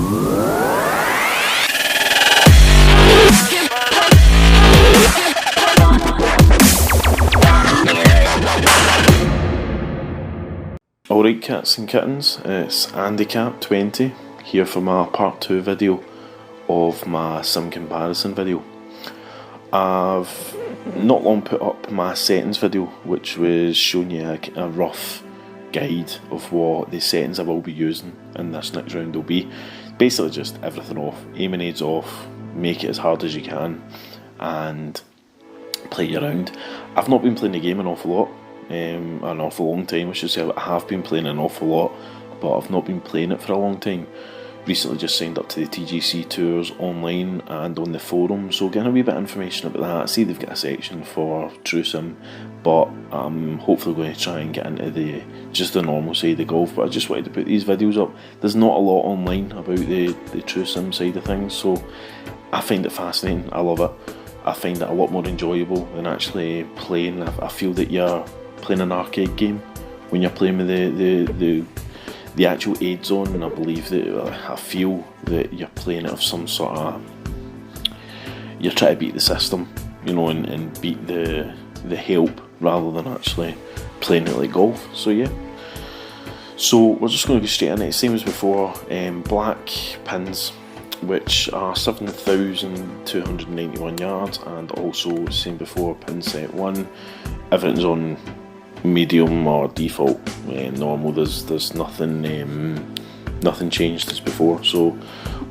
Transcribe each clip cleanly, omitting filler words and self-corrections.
Alright cats and kittens, it's AndyKapt20 here for my part 2 video of my sim comparison video. I've not long put up my settings video, which was showing you a rough guide of what the settings I will be using in this next round will be. Basically just everything off, aiming aids off, make it as hard as you can and play you around. I've not been playing the game an awful lot. An awful long time I should say. I have been playing an awful lot, but I've not been playing it for a long time. Recently just signed up to the TGC tours online and on the forum, so getting a wee bit of information about that. I see they've got a section for True Sim, but I'm hopefully going to try and get into just the normal side of golf. But I just wanted to put these videos up. There's not a lot online about the True Sim side of things, so I find it fascinating. I love it. I find it a lot more enjoyable than actually playing. I feel that you're playing an arcade game when you're playing with the actual aids on, and I believe that I feel that you're playing it of some sort of, you're trying to beat the system, you know, and beat the help rather than actually playing it like golf. So yeah, so we're just going to go straight in it, same as before. Black pins, which are 7,291 yards, and also same before, pin set 1, everything's on medium or default, normal. There's nothing nothing changed as before, so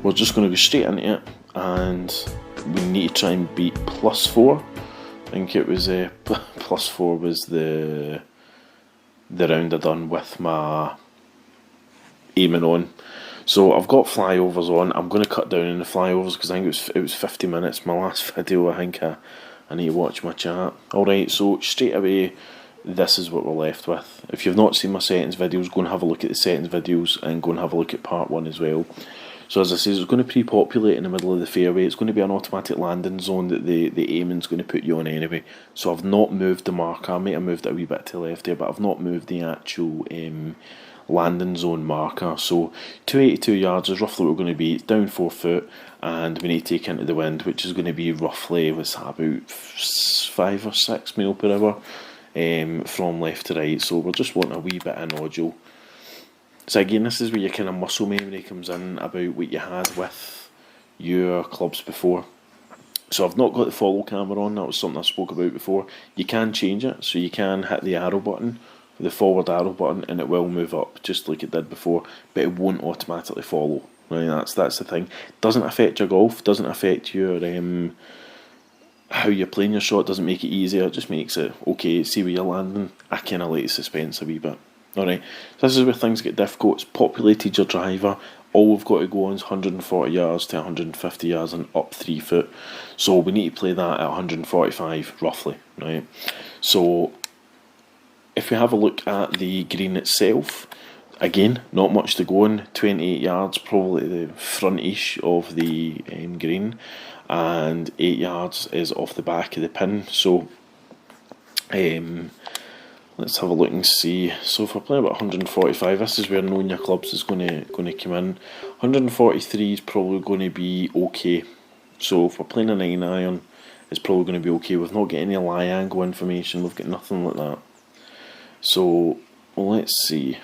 we're just going to go straight into it, and we need to try and beat +4. I think it was +4 was the round I done with my aiming on. So I've got flyovers on. I'm going to cut down on the flyovers because I think it was 50 minutes my last video. I think I need to watch my chat. Alright, so straight away, this is what we're left with. If you've not seen my settings videos, go and have a look at the settings videos and go and have a look at part 1 as well. So as I say, it's going to pre-populate in the middle of the fairway. It's going to be an automatic landing zone that the aiming's going to put you on anyway. So I've not moved the marker. I might have moved it a wee bit to the left here, but I've not moved the actual landing zone marker. So 282 yards is roughly what we're going to be. It's down 4 foot, and we need to take into the wind, which is going to be roughly, what's that, about 5 or 6 mile per hour. From left to right, so we're just wanting a wee bit of nodule. So again, this is where your kind of muscle memory comes in about what you had with your clubs before. So I've not got the follow camera on. That was something I spoke about before. You can change it, so you can hit the arrow button, the forward arrow button, and it will move up just like it did before, but it won't automatically follow. Right, that's the thing. It doesn't affect your golf, doesn't affect your how you're playing your shot, doesn't make it easier, it just makes it okay, see where you're landing. I kind of like the suspense a wee bit. Alright, so this is where things get difficult. It's populated your driver. All we've got to go on is 140 yards to 150 yards and up 3 foot. So we need to play that at 145 roughly, right? So if we have a look at the green itself, again, not much to go on. 28 yards, probably the front-ish of the green, and 8 yards is off the back of the pin. So let's have a look and see. So if we're playing about 145, this is where knowing your clubs is going to come in. 143 is probably going to be okay. So if we're playing a 9 iron, it's probably going to be okay. We've not got any lie angle information, we've got nothing like that. So let's see.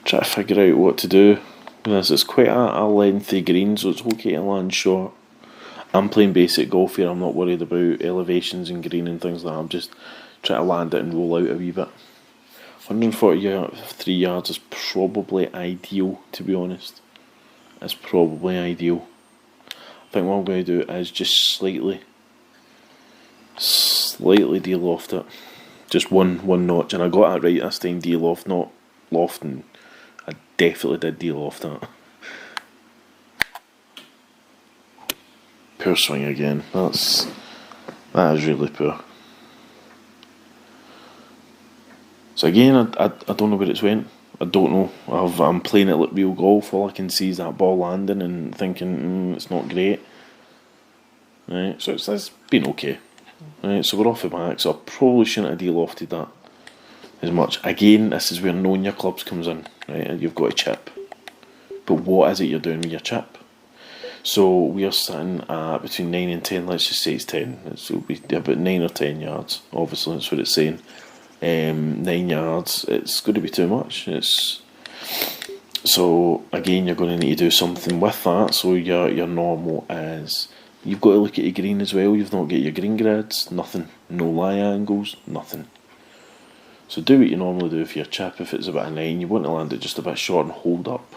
Try to figure out what to do. This is quite a lengthy green, so it's okay to land short. I'm playing basic golf here. I'm not worried about elevations and green and things like that. I'm just trying to land it and roll out a wee bit. 143 yards is probably ideal, to be honest. It's probably ideal. I think what I'm going to do is just slightly de-loft it. Just one notch, and I got that right this time. De-loft, not loft, and I definitely did de-loft that. Poor swing again. That is really poor. So again, I don't know where it's went. I don't know. I'm playing it like real golf. All I can see is that ball landing and thinking it's not great. Right, so it's been okay. Right, so we're off the back. So I probably shouldn't have de-lofted that. as much. Again, this is where knowing your clubs comes in, right? And you've got to chip. But what is it you're doing with your chip? So we are sitting at between 9 and 10, let's just say it's 10. It'll be about 9 or 10 yards, obviously, that's what it's saying. 9 yards, it's going to be too much. So again, you're going to need to do something with that. So your normal is, you've got to look at your green as well. You've not got your green grids, nothing, no lie angles, nothing. So do what you normally do for your chip. If it's about a 9, you want to land it just a bit short and hold up.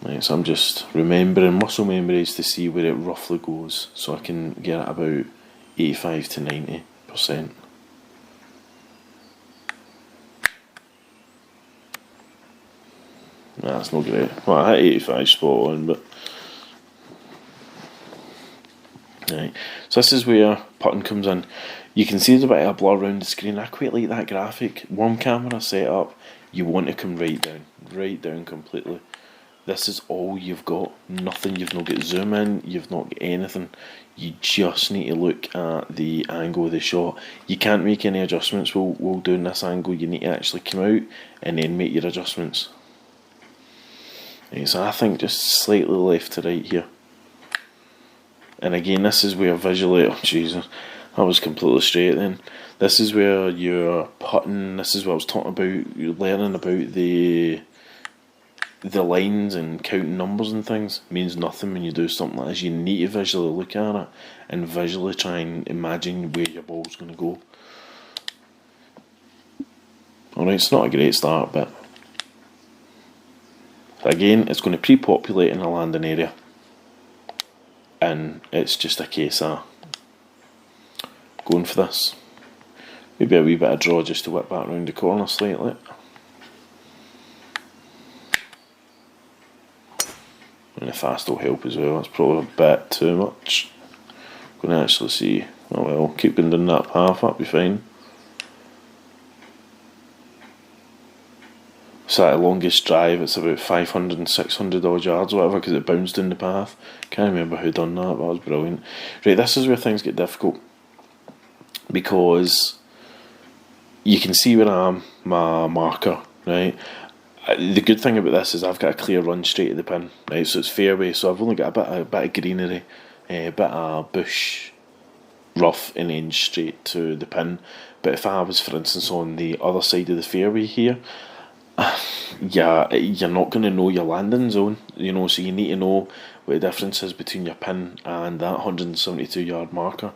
Right, so I'm just remembering muscle memories to see where it roughly goes, so I can get it about 85 to 90%. Nah, that's not great. Well, I hit 85 spot on, but right. So this is where putting comes in. You can see there's a bit of a blur around the screen. I quite like that graphic. One camera setup, you want to come right down completely. This is all you've got. Nothing. You've not got zoom in. You've not got anything. You just need to look at the angle of the shot. You can't make any adjustments while doing this angle. You need to actually come out and then make your adjustments. Right, so I think just slightly left to right here. And again, this is where visually, oh Jesus, I was completely straight then. This is where you're putting. This is what I was talking about. You're learning about the lines and counting numbers and things means nothing when you do something like this. You need to visually look at it and visually try and imagine where your ball's going to go. Alright, it's not a great start, but again, it's going to pre-populate in a landing area, and it's just a case of going for this. Maybe a wee bit of draw just to whip back around the corner slightly. And the fast will help as well. That's probably a bit too much. I'm going to actually see. Oh well, keep going down that path, that'll be fine. So at the longest drive, it's about 500 and 600 odd yards or whatever, because it bounced down the path. Can't remember who done that, but that was brilliant. Right, this is where things get difficult, because you can see where I am, my marker, right? The good thing about this is I've got a clear run straight to the pin, right? So it's fairway, so I've only got a bit of greenery, a bit of bush, rough, and then straight to the pin. But if I was, for instance, on the other side of the fairway here, yeah, you're not going to know your landing zone, you know, so you need to know what the difference is between your pin and that 172 yard marker.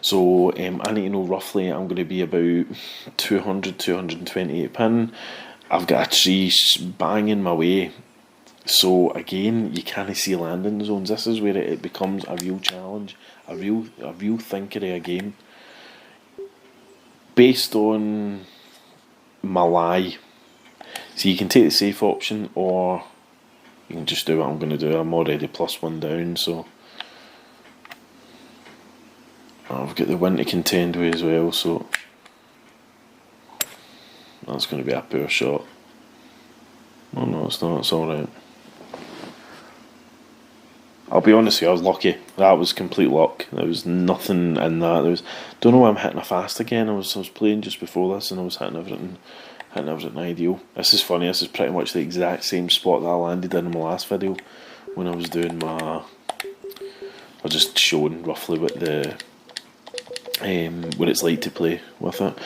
So I need to know roughly I'm going to be about 200, 228 pin. I've got a tree banging my way, so again, you can't see landing zones. This is where it becomes a real challenge, a real thinkery again, based on my lie. So you can take the safe option, or you can just do what I'm going to do. I'm already +1 down, so I've got the wind to contend with as well, so that's going to be a poor shot. Oh no, it's not, it's alright. I'll be honest with you, I was lucky. That was complete luck. There was nothing in that. Don't know why I'm hitting a fast again. I was playing just before this and I was hitting everything ideal. This is funny, this is pretty much the exact same spot that I landed in my last video when I was doing I was just showing roughly what what it's like to play with it.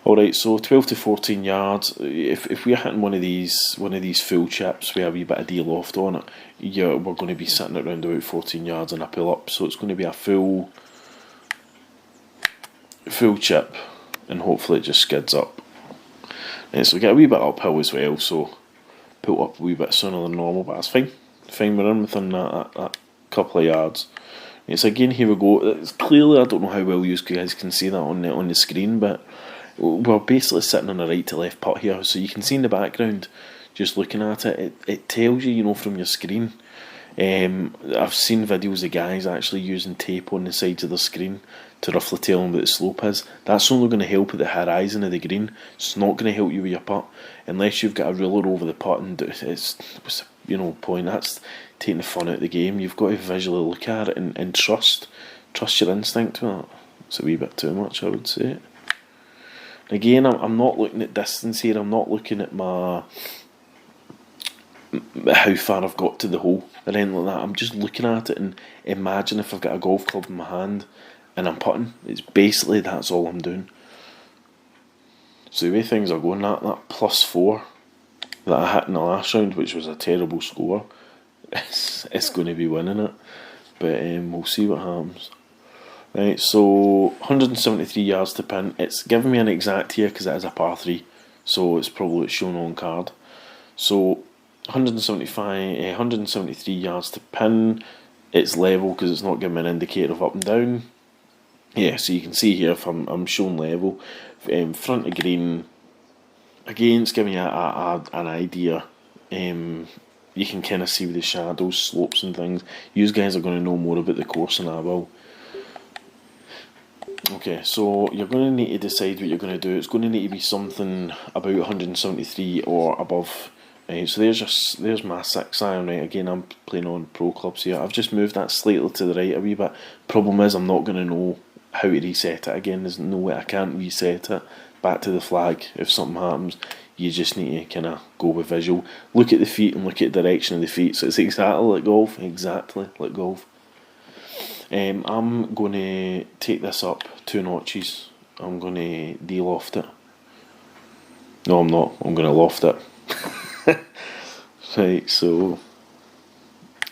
Alright, so 12 to 14 yards. If we're hitting one of these full chips with a wee bit of de-loft on it, we're going to be sitting at around about 14 yards and a pull up. So it's going to be a full chip, and hopefully it just skids up. And so we get a wee bit uphill as well, so pull up a wee bit sooner than normal, but that's fine. Fine, we're in within that couple of yards. It's again, here we go. It's clearly, I don't know how well you guys can see that on the screen, but we're basically sitting on a right to left putt here, so you can see in the background, just looking at it, it tells you, you know, from your screen. I've seen videos of guys actually using tape on the sides of the screen to roughly tell them what the slope is. That's only going to help at the horizon of the green. It's not going to help you with your putt unless you've got a ruler over the putt, and it's, you know, point. That's taking the fun out of the game. You've got to visually look at it and trust your instinct with it. It's a wee bit too much, I would say. Again, I'm not looking at distance here. I'm not looking at my how far I've got to the hole or anything like that. I'm just looking at it and imagine if I've got a golf club in my hand and I'm putting. It's basically that's all I'm doing. So the way things are going, that +4 that I hit in the last round, which was a terrible score, it's going to be winning it. But we'll see what happens. Right, so 173 yards to pin. It's giving me an exact here because it is a par 3, so it's probably shown on card. So 173 yards to pin. It's level because it's not giving me an indicator of up and down. Yeah, so you can see here if I'm shown level. Front of green, again, it's giving you an idea. You can kind of see with the shadows, slopes and things. You guys are going to know more about the course than I will. Okay, so you're going to need to decide what you're going to do. It's going to need to be something about 173 or above. Right, so there's my 6 iron. Right, again, I'm playing on pro clubs here. I've just moved that slightly to the right a wee bit. Problem is, I'm not going to know how to reset it again. There's no way I can't reset it back to the flag if something happens. You just need to kind of go with visual. Look at the feet and look at the direction of the feet. So it's exactly like golf. Exactly like golf. I'm going to take this up 2 notches. I'm going to de-loft it. No, I'm not. I'm going to loft it. Right, so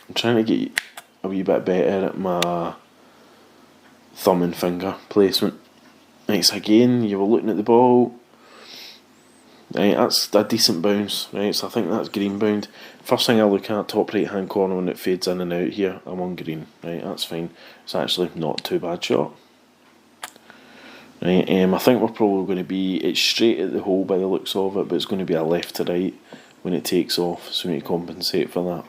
I'm trying to get a wee bit better at my thumb and finger placement. Right, so again, you were looking at the ball. Right, that's a decent bounce. Right, so I think that's green bound. First thing I look at, top right hand corner when it fades in and out here, I'm on green. Right, that's fine. It's actually not too bad shot. Right, I think we're probably going to be, it's straight at the hole by the looks of it, but it's going to be a left to right when it takes off, so we need to compensate for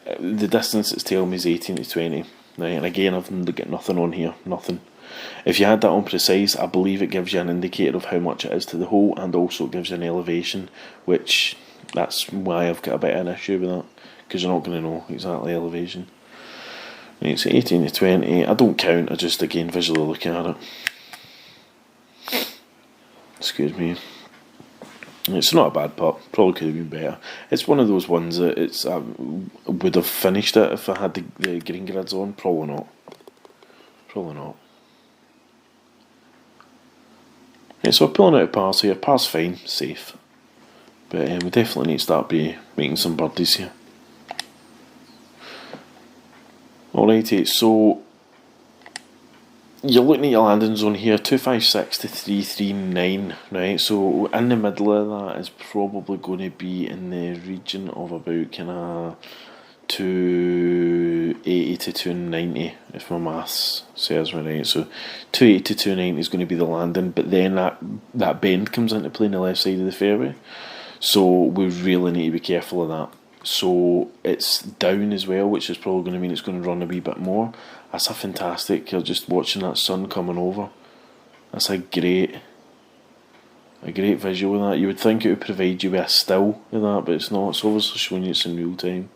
that. The distance it's telling me is 18 to 20. Right, and again, I've got nothing on here, nothing. If you had that on precise, I believe it gives you an indicator of how much it is to the hole, and also it gives you an elevation, which that's why I've got a bit of an issue with that, because you're not going to know exactly elevation. Right, so 18 to 20, I don't count, I just again visually look at it. Excuse me. It's not a bad putt, probably could have been better. It's one of those ones that it's would have finished it if I had the green grids on, probably not. Probably not. Yeah, so we're pulling out a pass here. Pass fine, safe. But we definitely need to start making some birdies here. Alrighty, so you're looking at your landing zone here, 256 to 339, right? So in the middle of that is probably going to be in the region of about kind of 280 to 290, if my maths serves me right. So 280 to 290 is going to be the landing, but then that bend comes into play on the left side of the fairway. So we really need to be careful of that. So it's down as well, which is probably going to mean it's going to run a wee bit more. That's a fantastic, you're just watching that sun coming over. That's a great visual of that. You would think it would provide you with a still of that, but it's not. It's obviously showing you it's in real time.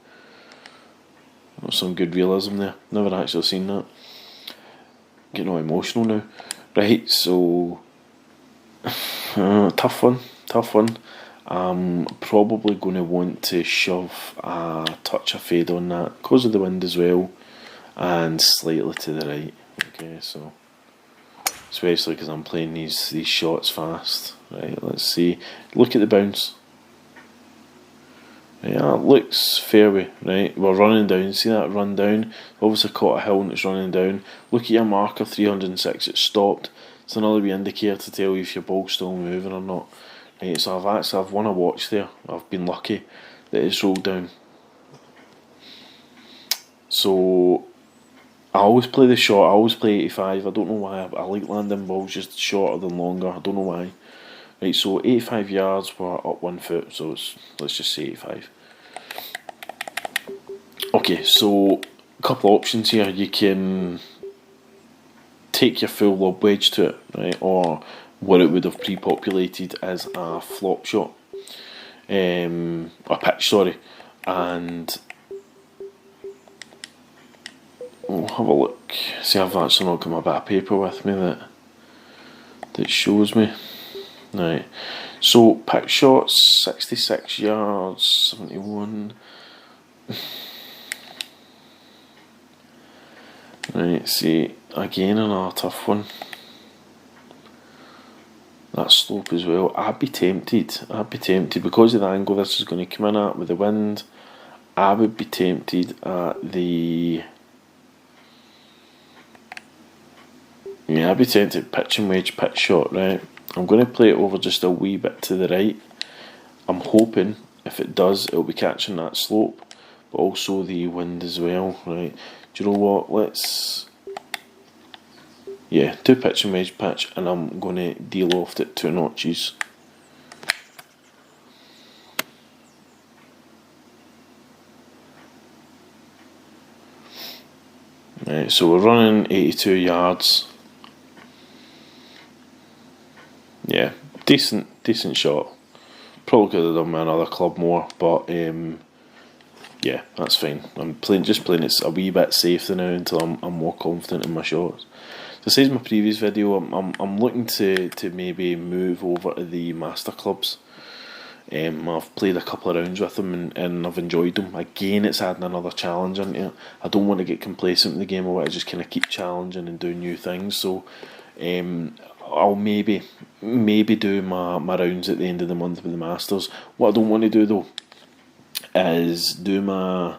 That's some good realism there. Never actually seen that. Getting all emotional now. Right, so tough one. I'm probably going to want to shove a touch of fade on that because of the wind as well, and slightly to the right. Okay, so especially because I'm playing these shots fast. Right, let's see. Look at the bounce. Yeah, it looks fairway. Right, we're running down. See that run down? Obviously caught a hill and it's running down. Look at your marker, 306. It's stopped. It's another wee indicator to tell you if your ball's still moving or not. Right, so I've won a watch there. I've been lucky that it's rolled down. So I always play the short. I always play 85. I don't know why. I like landing balls just shorter than longer. I don't know why. Right, so 85 yards, we're up 1 foot. So let's just say 85. Okay, so a couple of options here. You can take your full lob wedge to it, right, or what it would have pre-populated as a flop shot, a pitch, sorry, and we'll have a look. See, I've actually not got my bit of paper with me that shows me. Right, so pick shots, 66 yards, 71. Right, see, again another tough one. That slope as well. I'd be tempted because of the angle this is going to come in at with the wind. I would be tempted at the... Yeah, I'd be tempted pitch and wedge pitch shot, right? I'm going to play it over just a wee bit to the right. I'm hoping if it does, it'll be catching that slope, but also the wind as well, right? Do you know what? Let's... Yeah, 2 pitch and wedge pitch, and I'm going to de-loft it 2 notches. Right, so we're running 82 yards. Yeah, decent shot. Probably could have done with another club more, but yeah, that's fine. I'm just playing it a wee bit safer now until I'm more confident in my shots. So, says my previous video, I'm looking to maybe move over to the master clubs. I've played a couple of rounds with them and I've enjoyed them. Again, it's adding another challenge into it. I don't want to get complacent in the game. I want to just kind of keep challenging and doing new things. So I'll maybe do my rounds at the end of the month with the masters. What I don't want to do though is do my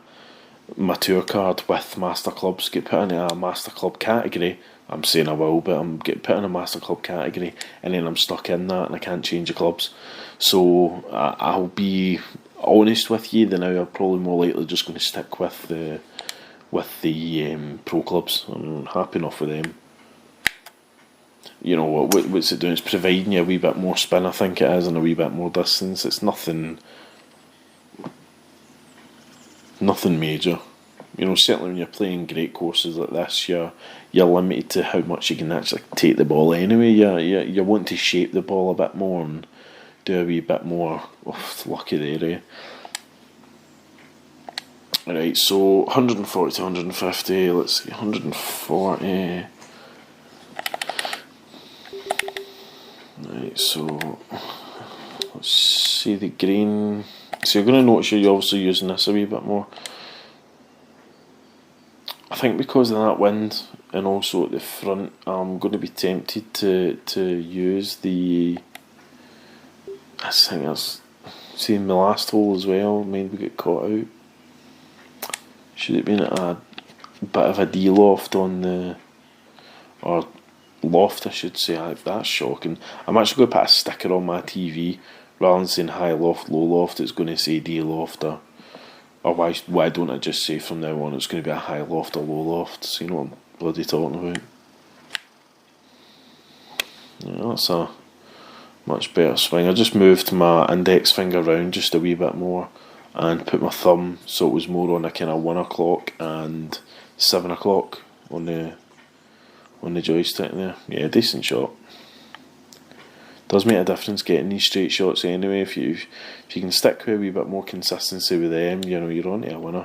tour card with master clubs, get put in a master club category. I'm saying I will, but I'm getting put in a master club category, and then I'm stuck in that, and I can't change the clubs. So I'll be honest with you. Then now I'm probably more likely just going to stick with the pro clubs. I'm happy enough with them. You know what's it doing? It's providing you a wee bit more spin, I think it is, and a wee bit more distance. It's nothing major. You know, certainly when you're playing great courses like this, you're limited to how much you can actually take the ball anyway. You want to shape the ball a bit more and do a wee bit more. Oh, lucky there, eh? Right, so 140 to 150. Let's see, 140. Right, so let's see the green. So you're going to notice you're obviously using this a wee bit more. I think because of that wind and also at the front, I'm going to be tempted to use the... I think that's... See, in the last hole as well, maybe we get caught out. Should it have been a bit of a de-loft on the... Or loft, I should say. That's shocking. I'm actually going to put a sticker on my TV. Rather than saying high loft, low loft, it's going to say de-loft or why don't I just say from now on it's going to be a high loft or low loft? So you know what I'm bloody talking about. Yeah, that's a much better swing. I just moved my index finger round just a wee bit more and put my thumb so it was more on a kind of 1 o'clock and 7 o'clock on the joystick there. Yeah, decent shot. Does make a difference getting these straight shots anyway. If you can stick with a wee bit more consistency with them, you know, you're on to a winner. I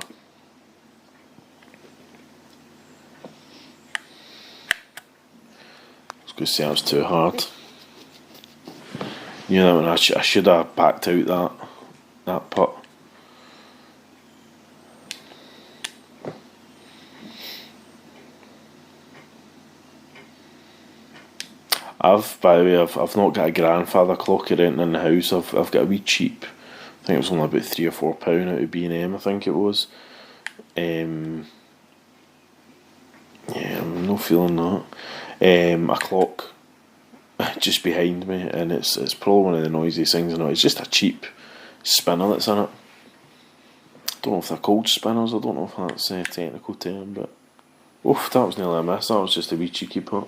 was going to say that was too hard. You know, I should have backed out that putt. By the way, I've not got a grandfather clock or anything in the house. I've got a wee cheap. I think it was only about £3 or £4 out of B&M. I think it was. Yeah, I'm not feeling that. A clock just behind me, and it's probably one of the noisiest things I know. It's just a cheap spinner that's in it. I don't know if they're called spinners. I don't know if that's a technical term, but oof, that was nearly a miss. That was just a wee cheeky putt.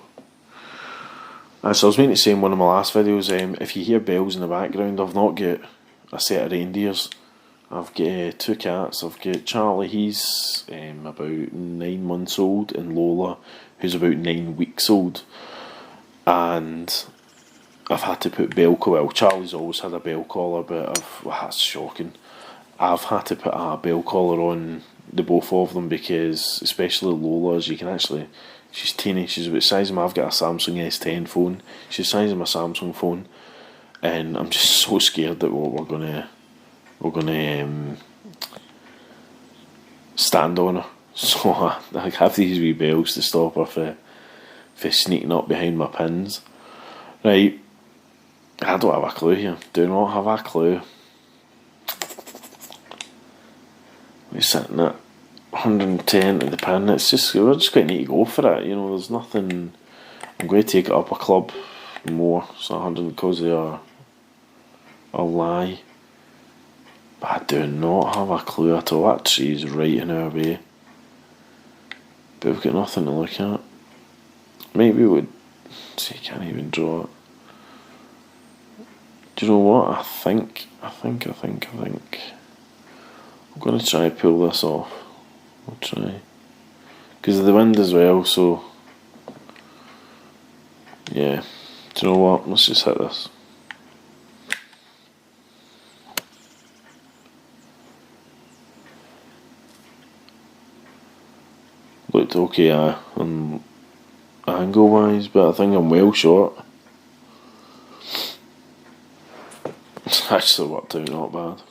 So I was meant to say in one of my last videos, if you hear bells in the background, I've not got a set of reindeers. I've got 2 cats. I've got Charlie, he's about 9 months old, and Lola, who's about 9 weeks old. And I've had to put bell collar. Well, Charlie's always had a bell collar, but that's shocking. I've had to put a bell collar on the both of them because, especially Lola, as you can actually... She's teeny, she's about the size of I've got a Samsung S10 phone. She's the size of my Samsung phone. and I'm just so scared that we're gonna stand on her. So I have these wee bells to stop her for sneaking up behind my pins. Right, I don't have a clue here. Do not have a clue. We're sitting at 110 to the pin. We're just going to need to go for it. You know, there's nothing. I'm going to take it up a club more. So 100 because they are a lie. But I do not have a clue at all. That tree's right in our way. But we've got nothing to look at. Maybe we would. See, can't even draw it. Do you know what? I think. I'm going to try to pull this off. I'll try. Because of the wind as well, so. Yeah. Do you know what? Let's just hit this. Looked okay, angle wise, but I think I'm well short. It's actually worked out not bad.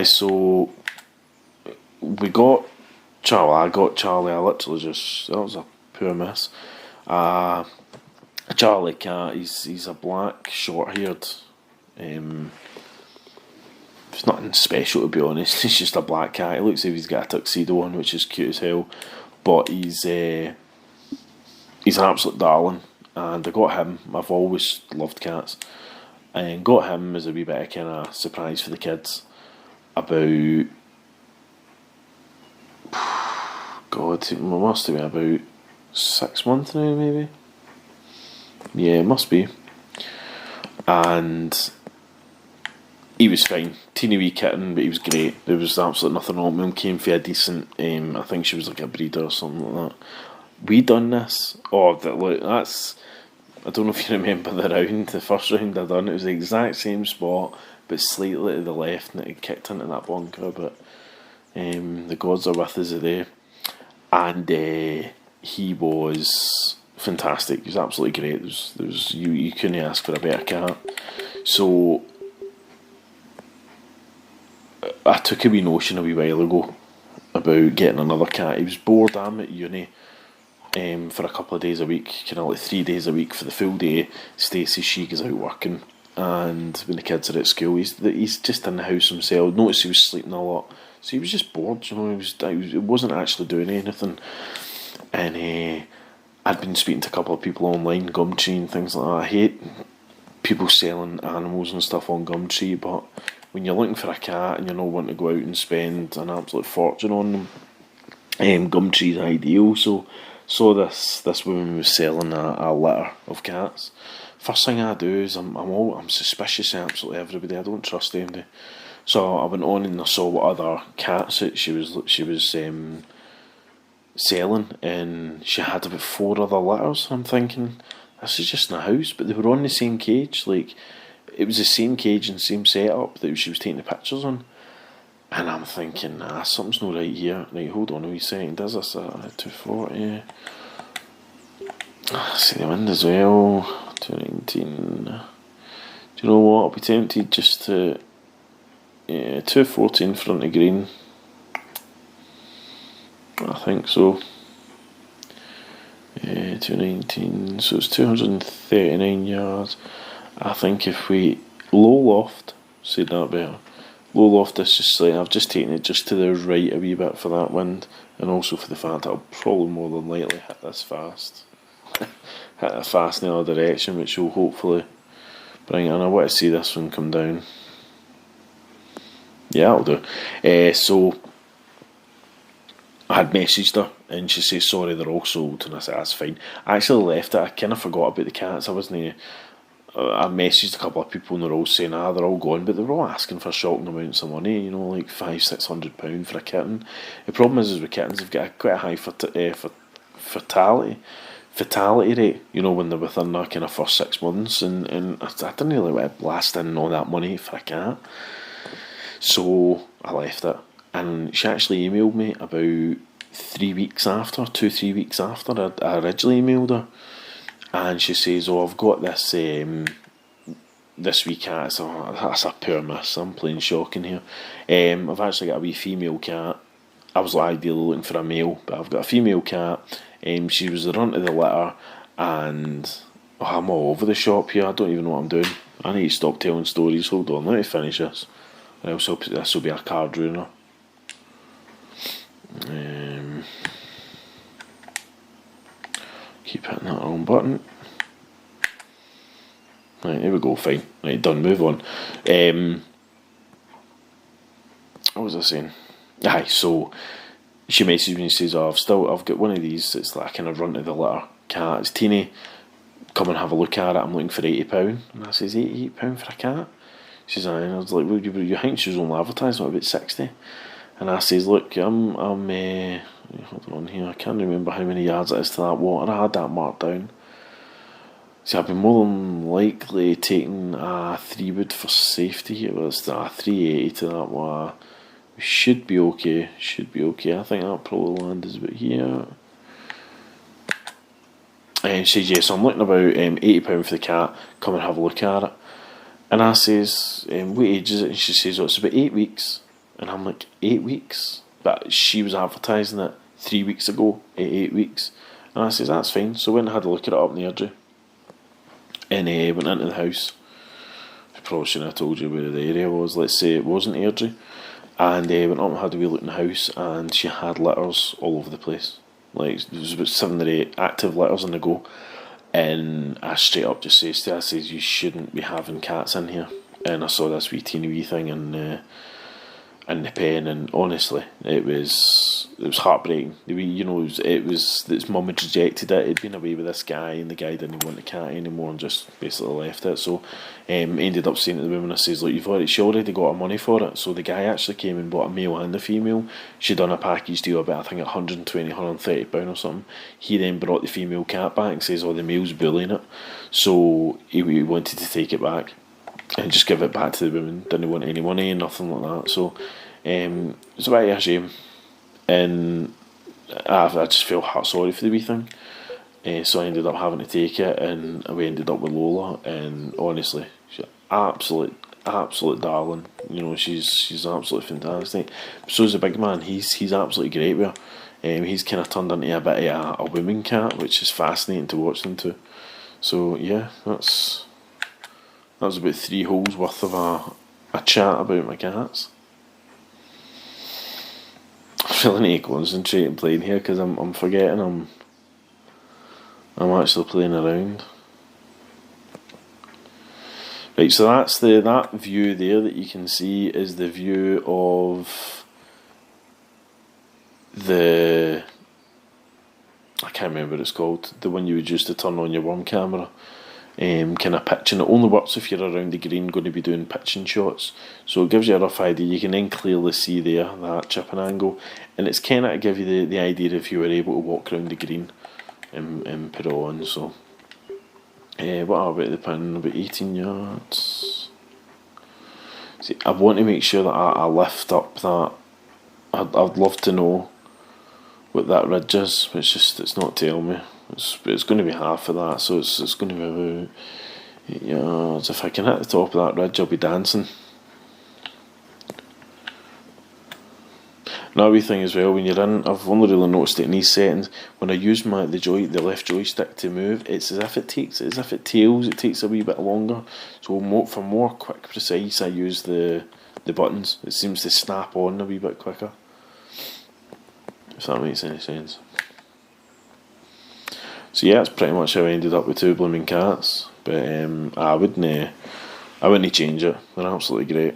So we got Charlie. I got Charlie. I literally just, that was a poor miss. Charlie cat. He's a black, short-haired. It's nothing special, to be honest. He's just a black cat. He looks as if he's got a tuxedo on, which is cute as hell. But he's an absolute darling, and I got him. I've always loved cats, and got him as a wee bit of kind of surprise for the kids. About God, it must have been about 6 months now, maybe. Yeah, it must be. And he was fine, teeny wee kitten, but he was great. There was absolutely nothing wrong with him. Came for a decent, I think she was like a breeder or something like that. We done this. Oh, look, that's. I don't know if you remember the round, the first round I done. It was the exact same spot, but slightly to the left, and it had kicked into that bunker. But the gods are with us today, and he was fantastic. He was absolutely great. There was you couldn't ask for a better cat. So I took a wee notion a wee while ago about getting another cat. He was bored. I'm at uni for a couple of days a week, kind of like 3 days a week for the full day. Stacey, she goes out working, and when the kids are at school, he's just in the house himself. Noticed he was sleeping a lot, so he was just bored. You know, he wasn't actually doing anything. And I'd been speaking to a couple of people online, Gumtree and things like that. I hate people selling animals and stuff on Gumtree, but when you're looking for a cat and you're not wanting to go out and spend an absolute fortune on them, Gumtree's ideal. So this woman was selling a litter of cats. First thing I do is I'm suspicious of absolutely everybody. I don't trust anybody. So I went on and I saw what other cats that she was selling, and she had about 4 other litters. I'm thinking, this is just in a house, but they were on the same cage. Like, it was the same cage and same setup that she was taking the pictures on. And I'm thinking, something's not right here. Right, hold on a wee second. Is this a 240? See the wind as well. 219. Do you know what? I'll be tempted just to 240 in front of green. I think so. 219. So it's 239 yards. I think if we low loft, say that better. Low loft is just like, I've just taken it just to the right a wee bit for that wind, and also for the fact that I'll probably more than likely hit this fast. Hit it fast in the other direction, which will hopefully bring it in. I want to see this one come down. Yeah, that'll do. So I had messaged her, and she says, sorry, they're all sold, and I said, that's fine. I actually left it. I kind of forgot about the cats. I messaged a couple of people and they're all saying, they're all gone, but they were all asking for shocking amounts of money, you know, like £500-600 for a kitten. The problem is with kittens, they've got quite a high fatality rate, you know, when they're within that kind of first 6 months, and I didn't really want to blast in all that money for a cat. So I left it, and she actually emailed me about 3 weeks after, 2-3 weeks after I originally emailed her. and she says, "Oh, I've got this this wee cat." So that's a poor miss. I'm playing shocking here. I've actually got a wee female cat. I was ideally looking for a male, but I've got a female cat. She was the runt of the litter, and I'm all over the shop here. I don't even know what I'm doing. I need to stop telling stories. Hold on, let me finish this. And also, this will be a card ruiner. Keep hitting that wrong button. Right, here we go, fine. Right, done, move on. What was I saying? Aye, so she messaged me and says, "Oh, I've got one of these. It's like a kind of run to the litter cat. It's teeny. Come and have a look at it. I'm looking for £80." And I says, £88 for a cat? She says, "Aye." And I was like, "Well, you think she was only advertising about 60?" And I says, "Look, I'm hold on here. I can't remember how many yards it is to that water. I had that marked down. See, I've been more than likely taking a 3-wood for safety. It was a 380 to that one. We should be okay. Should be okay. I think that probably land is about here." And she says, "Yes, I'm looking about £80 for the cat. Come and have a look at it." And I says, "What age is it?" And she says, "Oh, it's about 8 weeks." And I'm like, 8 weeks? But she was advertising it 3 weeks ago at 8 weeks. And I says, "That's fine." So I went and had a look at it up in the Airdrie. And went into the house. I probably shouldn't have told you where the area was. Let's say it wasn't Airdrie. And went up and had a wee look in the house, and she had litters all over the place. Like, there was about 7 or 8 active litters on the go. And I straight up just says to her, I says, "You shouldn't be having cats in here." And I saw this wee teeny wee thing in the pen, and honestly, it was heartbreaking. Its mum had rejected it. It'd been away with this guy, and the guy didn't want the cat anymore, and just basically left it. So, ended up saying to the woman, I says, "Look, she already got her money for it." So the guy actually came and bought a male and a female. She'd done a package deal about, I think, £120, £130 or something. He then brought the female cat back and says, "Oh, the male's bullying it." So he wanted to take it back and just give it back to the woman. Didn't want any money and nothing like that. So it was a bit of a shame, and I just felt heart sorry for the wee thing. So I ended up having to take it, and we ended up with Lola. And honestly, she's absolute darling. She's absolutely fantastic. So's the big man. He's absolutely great with her. He's kind of turned into a bit of a woman cat, which is fascinating to watch them too. So yeah, that was about 3 holes worth of a chat about my cats. I really need to concentrate and playing here, because I'm forgetting I'm actually playing around. Right, so that's that view there that you can see is the view of the, I can't remember what it's called, the one you would use to turn on your worm camera. Kind of pitching. It only works if you're around the green going to be doing pitching shots, so it gives you a rough idea. You can then clearly see there that chipping angle, and it's kind of to give you the idea if you were able to walk around the green and put it on. So what about the pin? About 18 yards. See, I want to make sure that I lift up that. I'd love to know what that ridge is, but it's not telling me. It's going to be half of that, so it's going to be about 8 yards. If I can hit the top of that ridge, I'll be dancing. Another wee thing as well, when you're in, I've only really noticed it in these settings, when I use the left joystick to move, it's as if it tails, it takes a wee bit longer. So for more quick precise, I use the buttons. It seems to snap on a wee bit quicker, if that makes any sense. So yeah, that's pretty much how I ended up with 2 blooming cats. But I wouldn't change it. They're absolutely great.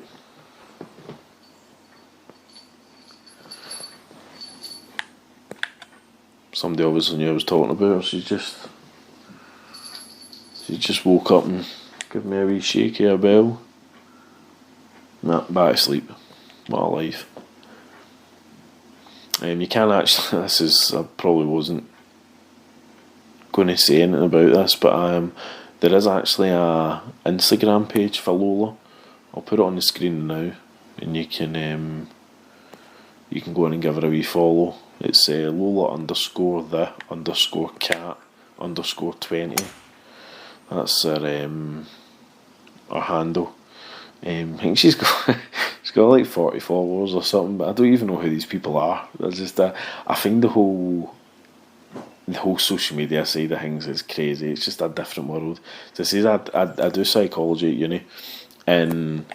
Somebody obviously knew I was talking about her. She just woke up and gave me a wee shake of a bell. Nah, back to sleep. What a life. You can actually, I probably wasn't going to say anything about this, but there is actually a Instagram page for Lola. I'll put it on the screen now, and you can go in and give her a wee follow. It's Lola_the_cat_20. That's her handle. I think she's got she's got like 40 followers or something, but I don't even know who these people are. That's just I find the whole social media side of things is crazy. It's just a different world. So says I do psychology at uni, and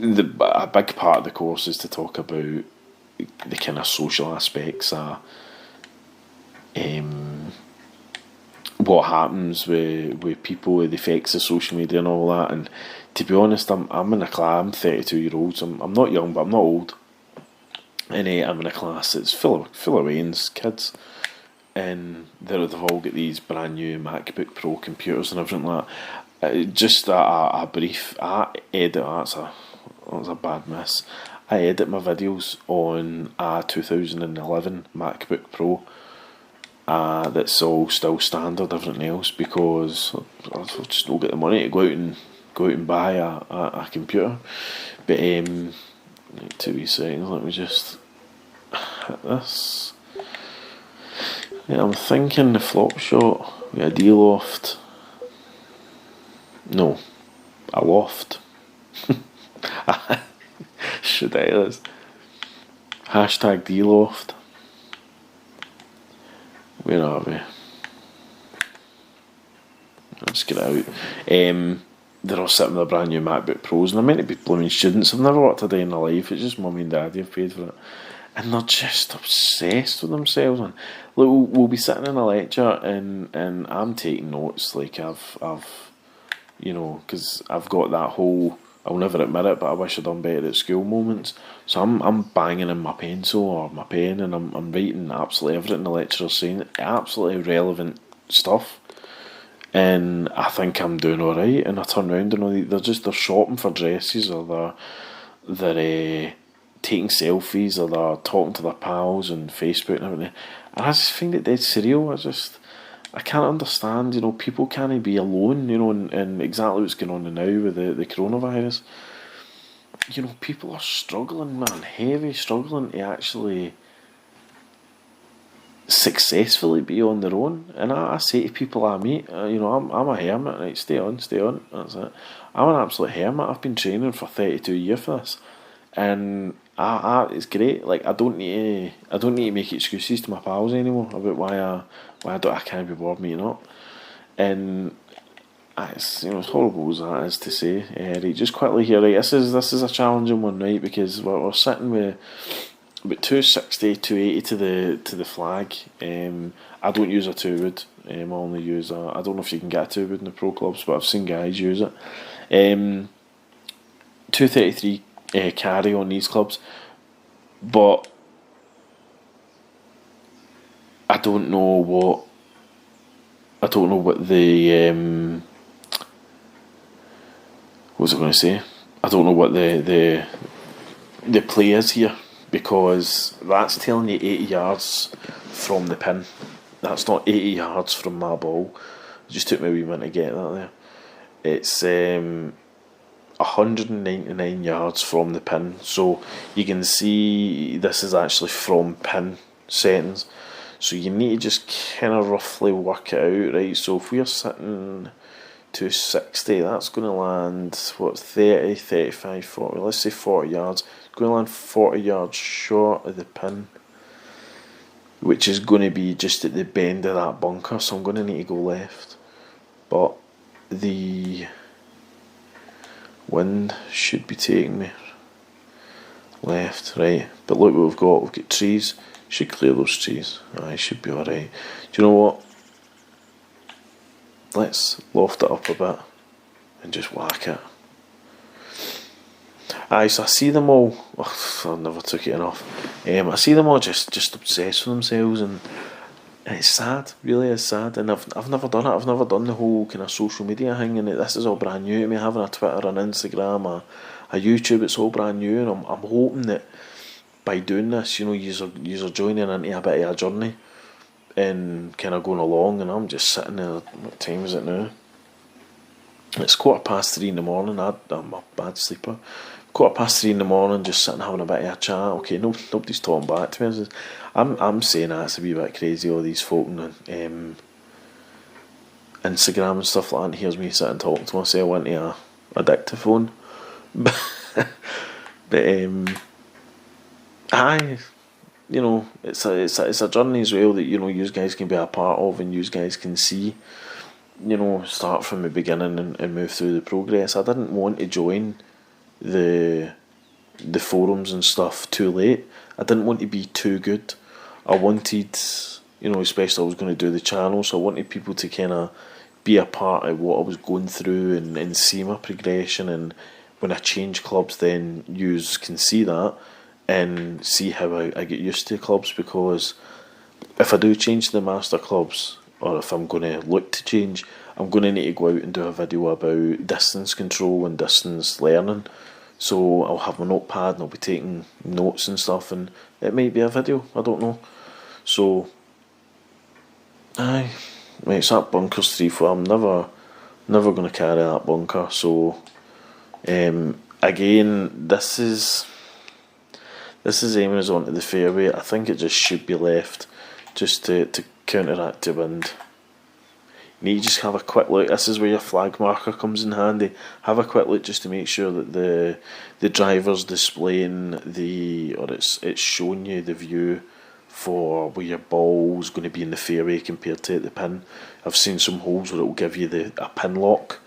a big part of the course is to talk about the kind of social aspects of what happens with people, with the effects of social media and all that. And to be honest, I'm in a class. I'm 32-year-old, so I'm not young, but I'm not old. And I'm in a class that's full of Wayne's kids, and they've all got these brand new MacBook Pro computers and everything like that. Just a brief. I edit. That's a bad miss. I edit my videos on a 2011 MacBook Pro. That's all still standard, everything else, because I just don't get the money to go out and buy a computer. But 2 wee seconds. Let me just hit this. Yeah, I'm thinking the flop shot with a D-loft. No, a loft. Should I this? Hashtag D-loft. Where are we? Let's get it out. They're all sitting with their brand new MacBook Pros, and they're meant to be blooming students. I've never worked a day in their life. It's just mummy and daddy have paid for it, and they're just obsessed with themselves. And look, we'll be sitting in a lecture, and I'm taking notes. Like I've because I've got that whole I'll never admit it, but I wish I'd done better at school moments. So I'm banging in my pencil or my pen, and I'm writing absolutely everything the lecturer's saying, absolutely relevant stuff. And I think I'm doing all right. And I turn around and they're shopping for dresses, or they're taking selfies, or they're talking to their pals on Facebook and everything. And I just find it dead surreal. I can't understand, people can't be alone, and exactly what's going on now with the coronavirus. People are struggling, man, heavy struggling to actually successfully be on their own. And I say to people I meet, I'm a hermit, right? Stay on, that's it. I'm an absolute hermit. I've been training for 32 years for this, and it's great. Like I don't need to make excuses to my pals anymore about why I can't be bothered meeting up. And it's as horrible as that is to say. Right, just quickly here, right? This is a challenging one, right? Because we're sitting with about 260, 280 to the flag. I don't use a 2-wood. I only use I don't know if you can get a 2-wood in the pro clubs, but I've seen guys use it. 233 carry on these clubs, but I don't know what the what was I going to say? I don't know what the play is here, because that's telling you 80 yards from the pin. That's not 80 yards from my ball. It just took me a wee minute to get that there. It's 199 yards from the pin. So you can see this is actually from pin settings. So you need to just kind of roughly work it out, right? So if we're sitting 260, that's going to land, 30, 35, 40, let's say 40 yards. It's going to land 40 yards short of the pin, which is going to be just at the bend of that bunker, so I'm going to need to go left. But the wind should be taking me left, right? But look what we've got trees. Should clear those trees. I should be alright. Do you know what? Let's loft it up a bit and just whack it. So I see them all. I never took it enough. I see them all just obsessed with themselves, and it's sad. Really, is sad. And I've never done it. I've never done the whole kind of social media thing, and this is all brand new to me. Having a Twitter, an Instagram, a YouTube, it's all brand new, and I'm hoping that by doing this, you're joining into a bit of a journey and kind of going along. And I'm just sitting there. What time is it now? It's 3:15 in the morning. I'm a bad sleeper. 3:15 in the morning, just sitting having a bit of a chat. Okay, nobody's talking back to me. I'm saying that's a wee bit crazy, all these folk, and Instagram and stuff like that, and hears me sit and talk to myself into a dictaphone. But aye, you know, it's a journey as well that, you know, you guys can be a part of, and you guys can see, you know, start from the beginning and move through the progress. I didn't want to join the forums and stuff too late. I didn't want to be too good. I wanted, you know, especially I was going to do the channel, so I wanted people to kind of be a part of what I was going through and see my progression. And when I change clubs, then you can see that and see how I get used to clubs. Because if I do change the master clubs, or if I'm going to look to change, I'm going to need to go out and do a video about distance control and distance learning. So I'll have my notepad and I'll be taking notes and stuff, and it might be a video, I don't know. So, aye, right, it's that bunker's 3-4. I'm never going to carry that bunker. So, again, this is aiming us onto the fairway. I think it just should be left just to counteract the wind. You need to just have a quick look. This is where your flag marker comes in handy. Have a quick look just to make sure that the driver's displaying it's showing you the view for where your ball's going to be in the fairway compared to the pin. I've seen some holes where it will give you a pin lock,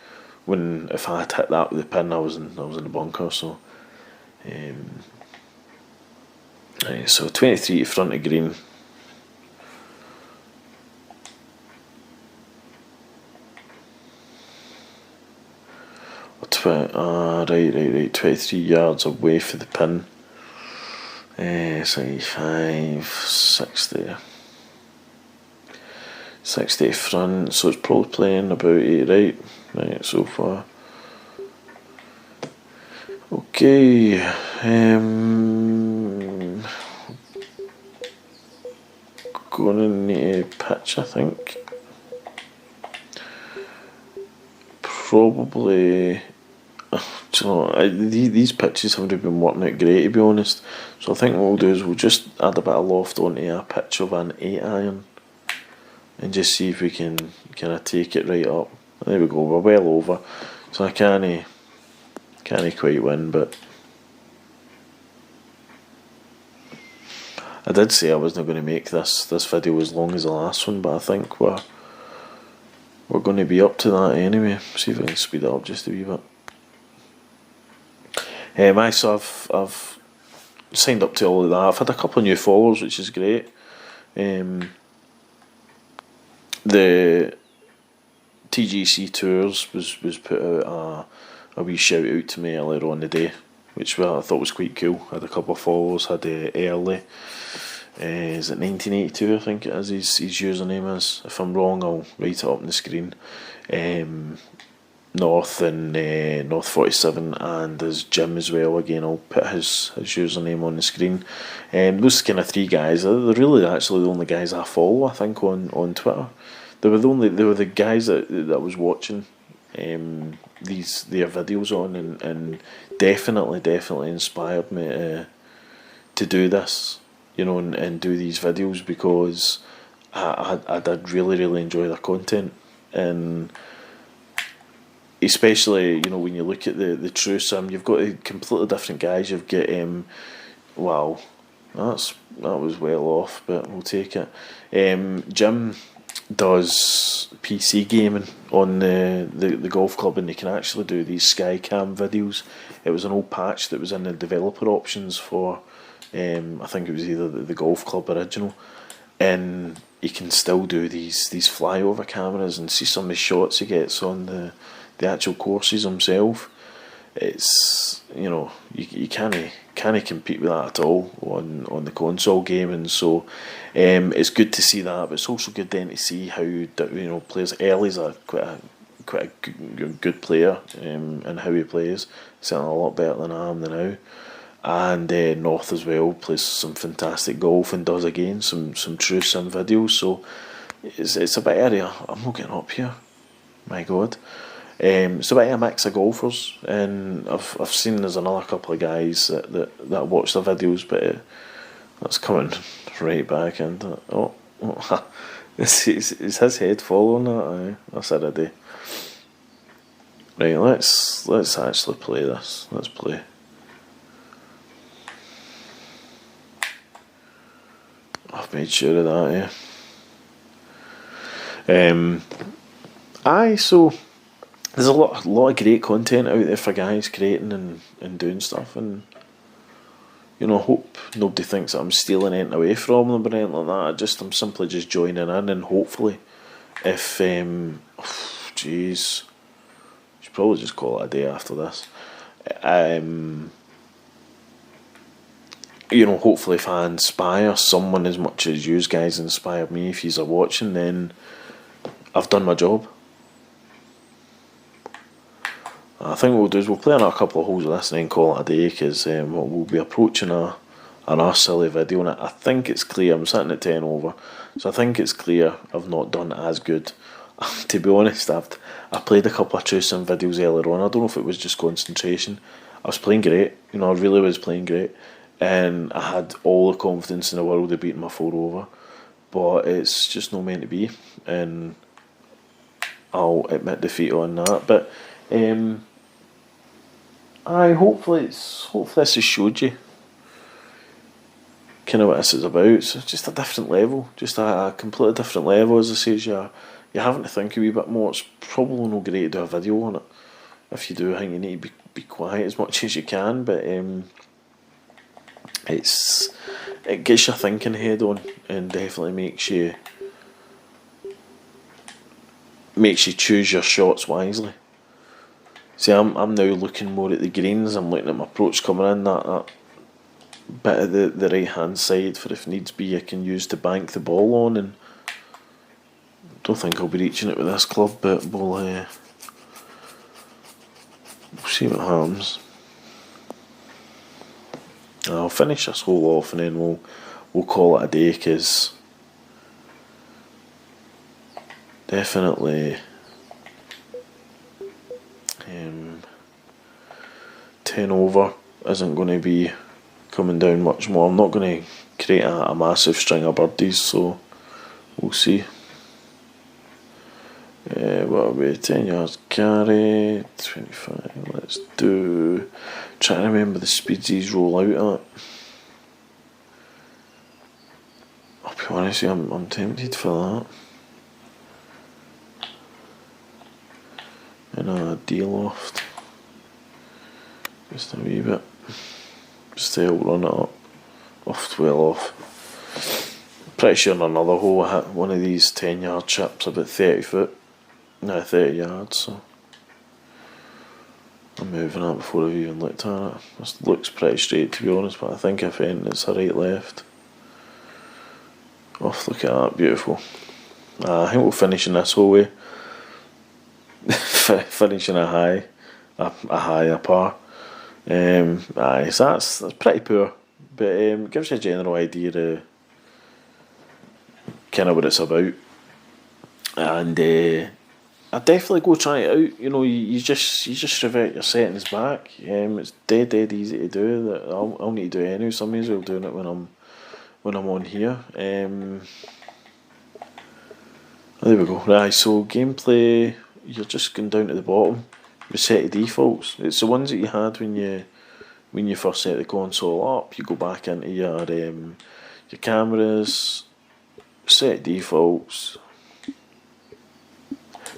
when if I had hit that with the pin, I was in the bunker. So, right, so 23 to front of green. Right, 23 yards away for the pin. 75, 60. 60 front, so it's probably playing about 8 right so far. Okay, gonna need a pitch, I think. Probably. Do you know, these pitches haven't been working out great, to be honest. So I think what we'll do is we'll just add a bit of loft onto a pitch of an 8 iron and just see if we can kind of take it right up. There we go, we're well over. So I can't quite win, but I did say I wasn't going to make this video as long as the last one, but I think we're going to be up to that anyway. See if I can speed it up just a wee bit. So I've signed up to all of that. I've had a couple of new followers, which is great. The TGC Tours was put out a wee shout out to me earlier on the day, which I thought was quite cool. I had a couple of followers. Had Early. Is it 1982? I think it is. His username is. If I'm wrong, I'll write it up on the screen. North and North 47, and there's Jim as well. Again, I'll put his username on the screen. Those kind of 3 guys, they're really actually the only guys I follow, I think, on Twitter. They were the guys that was watching their videos on, and definitely inspired me to do this, you know, and do these videos, because I did really enjoy their content. And especially, you know, when you look at the true sim, you've got completely different guys. You've got wow, that was well off, but we'll take it. Jim does PC gaming on the golf club, and they can actually do these Skycam videos. It was an old patch that was in the developer options for I think it was either the golf club original, and you can still do these flyover cameras and see some of the shots he gets on the actual courses himself. It's, you know, you can't compete with that at all on the console gaming. So it's good to see that, but it's also good then to see how, you know, players. Early's quite a good player, and how he plays, certainly a lot better than I am now. And North as well plays some fantastic golf and does again some true sim videos. So it's a bit area. I'm not getting up here, my god. It's a bit of a mix of golfers, and I've seen there's another couple of guys that watch the videos, but that's coming right back into it. It's his head following that. Aye, that's it a day. Right, let's actually play this. Let's play. I've made sure of that. Yeah. Aye. So there's a lot of great content out there for guys creating and doing stuff, and you know, I hope nobody thinks that I'm stealing anything away from them or anything like that. I'm simply just joining in, and hopefully, if jeez, should probably just call it a day after this. You know, hopefully if I inspire someone as much as you guys inspire me, if you're watching, then I've done my job. I think what we'll do is we'll play another couple of holes of this and then call it a day, because we'll be approaching another silly video, and I think it's clear, I'm sitting at 10 over, so I think it's clear I've not done as good. To be honest, I played a couple of true sim videos earlier on. I don't know if it was just concentration. I was playing great, you know, I really was playing great, and I had all the confidence in the world of beating my 4 over, but it's just not meant to be, and I'll admit defeat on that. But hopefully this has showed you kind of what this is about. So just a different level, just a completely different level. As I say, you're having to think a wee bit more. It's probably not great to do a video on it. If you do, I think you need to be quiet as much as you can, but it gets your thinking head on, and definitely makes you choose your shots wisely. See, I'm now looking more at the greens. I'm looking at my approach coming in, that bit of the right hand side for if needs be I can use to bank the ball on, and don't think I'll be reaching it with this club, but we'll see what happens. I'll finish this hole off and then we'll call it a day, because definitely 10 over isn't going to be coming down much more. I'm not going to create a massive string of birdies, so we'll see. What are we? 10 yards carry, 25. Let's do. Trying to remember the speeds these roll out at. I'll be honest with you, I'm tempted for that. In a D-loft. Just a wee bit. Just to run it up. Well off. Pretty sure in another hole I hit one of these 10-yard chips about 30 foot. No, 30 yards, so I'm moving that before I've even looked at it. This looks pretty straight, to be honest, but I think if anything it's a right left. Look at that, beautiful. I think we'll finish in this hole way. Finishing a high, a par. So that's pretty poor, but it gives you a general idea of kind of what it's about, and I'd definitely go try it out. You know, you just revert your settings back. It's dead easy to do. That I'll need to do it anyway, so I may as well doing it when I'm on here. There we go. Right, so gameplay. You're just going down to the bottom. Reset the defaults. It's the ones that you had when you first set the console up. You go back into your cameras, set defaults.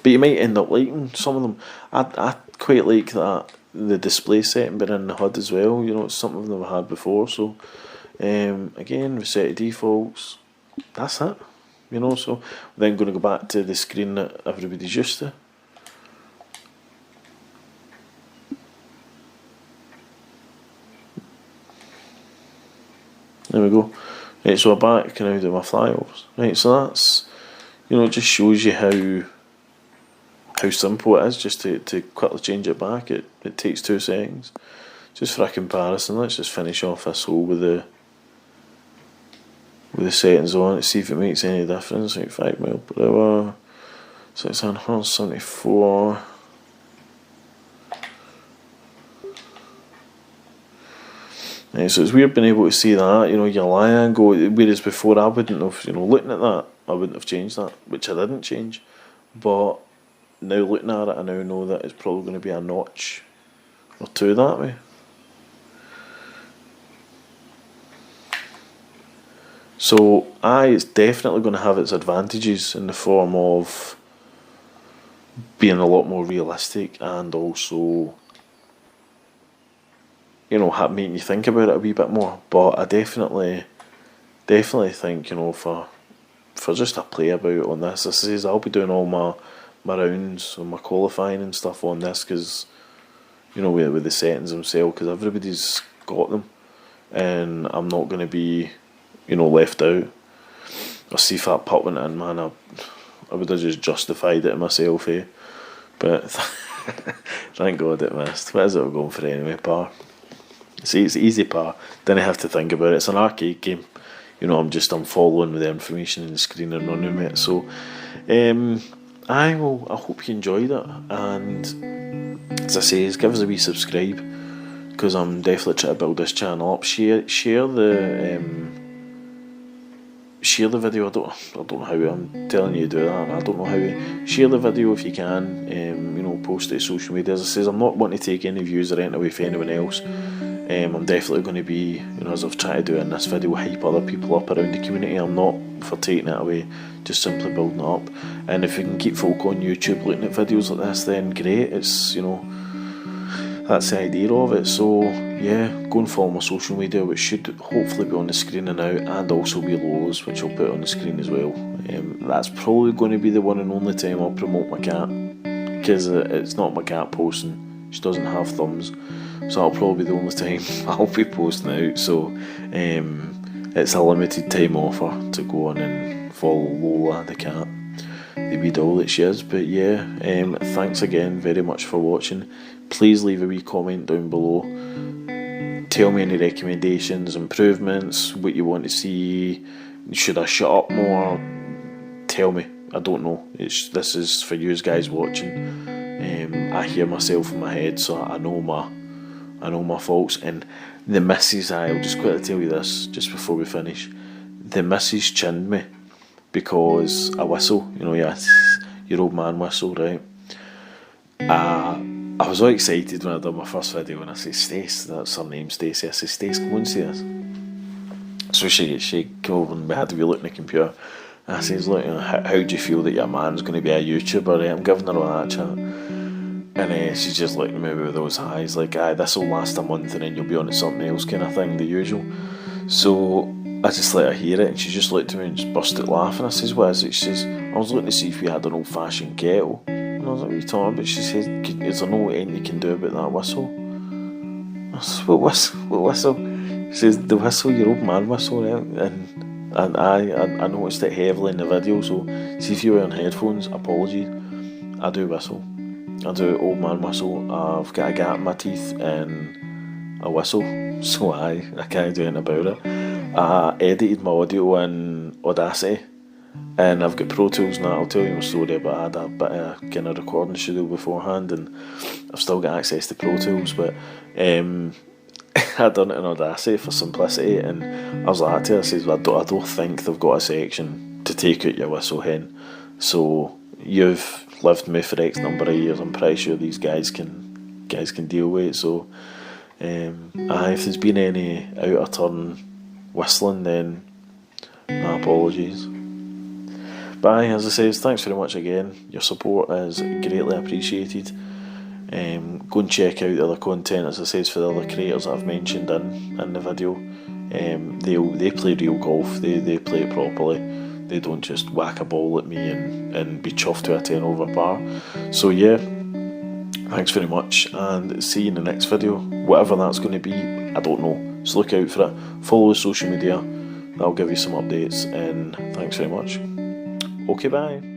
But you might end up liking some of them. I quite like that, the display setting but in the HUD as well. You know, it's something I've never had before. So again, reset defaults. That's it. You know, so we're then going to go back to the screen that everybody's used to. There we go. Right, so we're back now to my flyovers. Right, so that's, you know, it just shows you how simple it is just to quickly change it back. It takes 2 seconds. Just for a comparison, let's just finish off this hole with the settings on it, see if it makes any difference. Like 5 mile per hour, 674. So it's weird being able to see that, you know, your lie angle, whereas before I wouldn't have, you know, looking at that, I wouldn't have changed that, which I didn't change. But now looking at it, I now know that it's probably going to be a notch or two that way. So it's definitely going to have its advantages in the form of being a lot more realistic, and also, you know, making you think about it a wee bit more. But I definitely think, you know, for just a play about on this, I'll be doing all my rounds and my qualifying and stuff on this, because, you know, with the settings themselves, because everybody's got them, and I'm not going to be, you know, left out. I see if that putt went in, man, I would have just justified it myself, eh? But thank God it missed. What is it we're going for anyway? Par. See, it's easy par. Didn't have to think about it. It's an arcade game. You know, I'm following with the information in the screen and running with it. So, I hope you enjoyed it. And as I say, give us a wee subscribe, because I'm definitely trying to build this channel up. Share the video. I don't know how I'm telling you to do that. I don't know how. Share the video if you can. You know, post it to social media. As I say, I'm not wanting to take any views or anything away from anyone else. I'm definitely going to be, you know, as I've tried to do in this video, hype other people up around the community. I'm not for taking it away, just simply building it up. And if you can keep folk on YouTube looking at videos like this, then great. It's, you know, that's the idea of it. So yeah, go and follow my social media, which should hopefully be on the screen now, and also be Lowe's, which I'll put on the screen as well. That's probably going to be the one and only time I'll promote my cat, because it's not my cat posting. She doesn't have thumbs, so that'll probably be the only time I'll be posting out. So it's a limited time offer to go on and follow Lola the cat, the wee doll that she is. But yeah, thanks again very much for watching. Please leave a wee comment down below. Tell me any recommendations, improvements, what you want to see. Should I shut up more? Tell me. I don't know. This is for you guys watching. I hear myself in my head, so I know my faults. And the missus, I'll just quickly tell you this just before we finish. The missus chinned me because I whistle. You know, yeah, your old man whistle, right? I was all excited when I did my first video, and I said, Stace, that's her name, Stacey. I said, Stace, come and see this. So she came over and we had to be looking at the computer. And I says, look, you know, how do you feel that your man's going to be a YouTuber? Right? I'm giving her all that chat. And she's just looking at me with those eyes, like, this will last a month and then you'll be on to something else kind of thing, the usual. So I just let her hear it, and she just looked at me and just busted laughing. I says, what is it? She says, I was looking to see if we had an old fashioned kettle. And I was like, what are you talking about? She says, is there no anything you can do about that whistle? I said, what whistle? She says, the whistle, your old man whistle, right? And I noticed it heavily in the video, so see if you're wearing headphones, apologies. I do whistle. I do old man whistle. I've got a gap in my teeth and a whistle, so I can't do anything about it. I edited my audio in Audacity, and I've got Pro Tools now. I'll tell you my story, but I had a bit of kind of recording studio beforehand, and I've still got access to Pro Tools, but I done it in Audacity for simplicity, and I was like to her, I says, I don't think they've got a section to take out your whistle hen, so you've lived me for X number of years, I'm pretty sure these guys can deal with it. So if there's been any out of turn whistling, then my apologies. But as I say, thanks very much again. Your support is greatly appreciated. Go and check out the other content, as I say, for the other creators that I've mentioned in the video. They play real golf. They play it properly. They don't just whack a ball at me and be chuffed to a 10 over par. So yeah, thanks very much, and see you in the next video. Whatever that's going to be, I don't know. So look out for it. Follow the social media. That'll give you some updates, and thanks very much. Okay, bye.